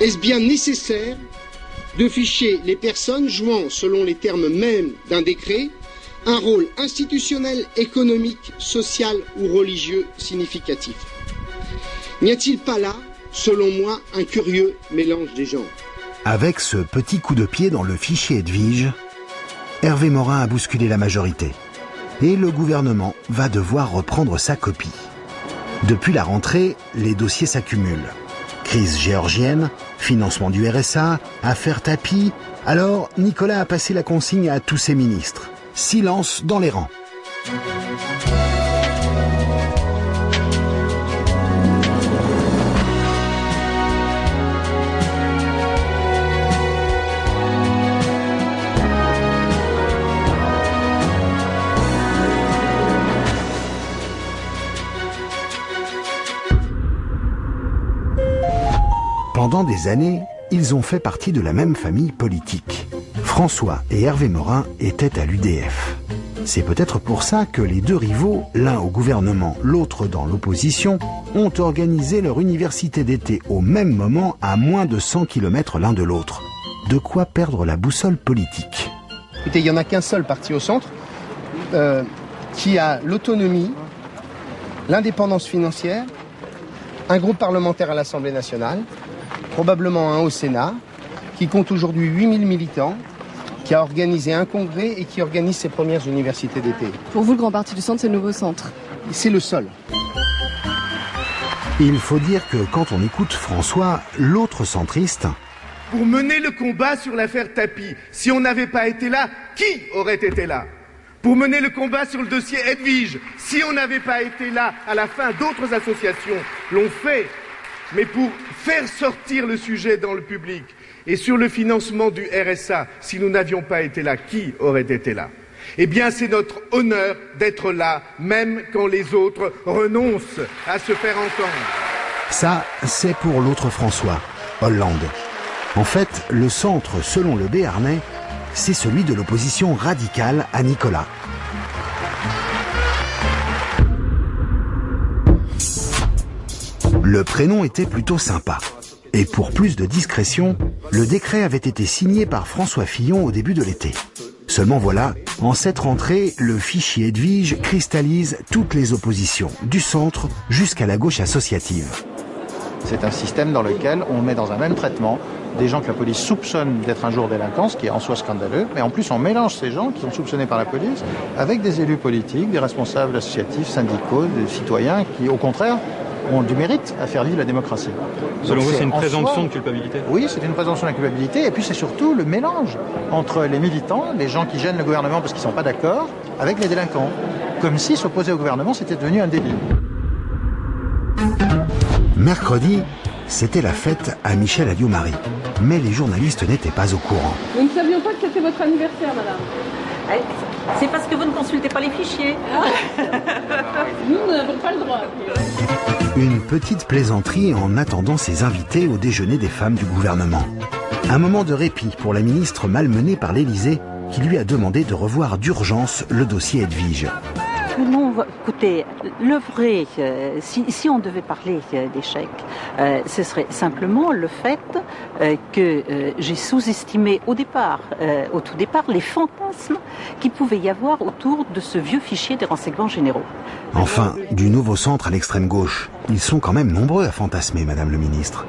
Est-ce bien nécessaire de ficher les personnes jouant, selon les termes mêmes d'un décret, un rôle institutionnel, économique, social ou religieux significatif? N'y a-t-il pas là, selon moi, un curieux mélange des genres? Avec ce petit coup de pied dans le fichier Edwige, Hervé Morin a bousculé la majorité. Et le gouvernement va devoir reprendre sa copie. Depuis la rentrée, les dossiers s'accumulent. Crise géorgienne, financement du RSA, affaire tapis. Alors, Nicolas a passé la consigne à tous ses ministres. Silence dans les rangs. Pendant des années, ils ont fait partie de la même famille politique. François et Hervé Morin étaient à l'UDF. C'est peut-être pour ça que les deux rivaux, l'un au gouvernement, l'autre dans l'opposition, ont organisé leur université d'été au même moment à moins de 100 km l'un de l'autre. De quoi perdre la boussole politique. Écoutez, il n'y en a qu'un seul parti au centre qui a l'autonomie, l'indépendance financière, un groupe parlementaire à l'Assemblée nationale, probablement un au Sénat, qui compte aujourd'hui 8000 militants, qui a organisé un congrès et qui organise ses premières universités d'été. Pour vous, le Grand Parti du Centre, c'est le nouveau centre? C'est le seul. Il faut dire que quand on écoute François, l'autre centriste... Pour mener le combat sur l'affaire Tapie, si on n'avait pas été là, qui aurait été là? Pour mener le combat sur le dossier Edwige, si on n'avait pas été là, à la fin, d'autres associations l'ont fait. Mais pour faire sortir le sujet dans le public et sur le financement du RSA, si nous n'avions pas été là, qui aurait été là? Eh bien, c'est notre honneur d'être là, même quand les autres renoncent à se faire entendre. Ça, c'est pour l'autre François, Hollande. En fait, le centre, selon le Béarnais, c'est celui de l'opposition radicale à Nicolas. Le prénom était plutôt sympa. Et pour plus de discrétion, le décret avait été signé par François Fillon au début de l'été. Seulement voilà, en cette rentrée, le fichier Edwige cristallise toutes les oppositions, du centre jusqu'à la gauche associative. C'est un système dans lequel on met dans un même traitement des gens que la police soupçonne d'être un jour délinquants, ce qui est en soi scandaleux, mais en plus on mélange ces gens qui sont soupçonnés par la police avec des élus politiques, des responsables associatifs, syndicaux, des citoyens qui, au contraire, ont du mérite à faire vivre la démocratie. Selon vous, c'est une présomption de culpabilité? Oui, c'est une présomption de culpabilité, et puis c'est surtout le mélange entre les militants, les gens qui gênent le gouvernement parce qu'ils ne sont pas d'accord, avec les délinquants. Comme si s'opposer au gouvernement, c'était devenu un délit. Mercredi, c'était la fête à Michel Alliot-Marie. Mais les journalistes n'étaient pas au courant. Nous ne savions pas que c'était votre anniversaire, madame. C'est parce que vous ne consultez pas les fichiers. Nous n'avons pas le droit. Une petite plaisanterie en attendant ses invités au déjeuner des femmes du gouvernement. Un moment de répit pour la ministre malmenée par l'Élysée qui lui a demandé de revoir d'urgence le dossier Edwige. Non, écoutez, le vrai, si on devait parler d'échec, ce serait simplement le fait que j'ai sous-estimé au tout départ, les fantasmes qu'il pouvait y avoir autour de ce vieux fichier des renseignements généraux. Enfin, du nouveau centre à l'extrême gauche, ils sont quand même nombreux à fantasmer, Madame le ministre.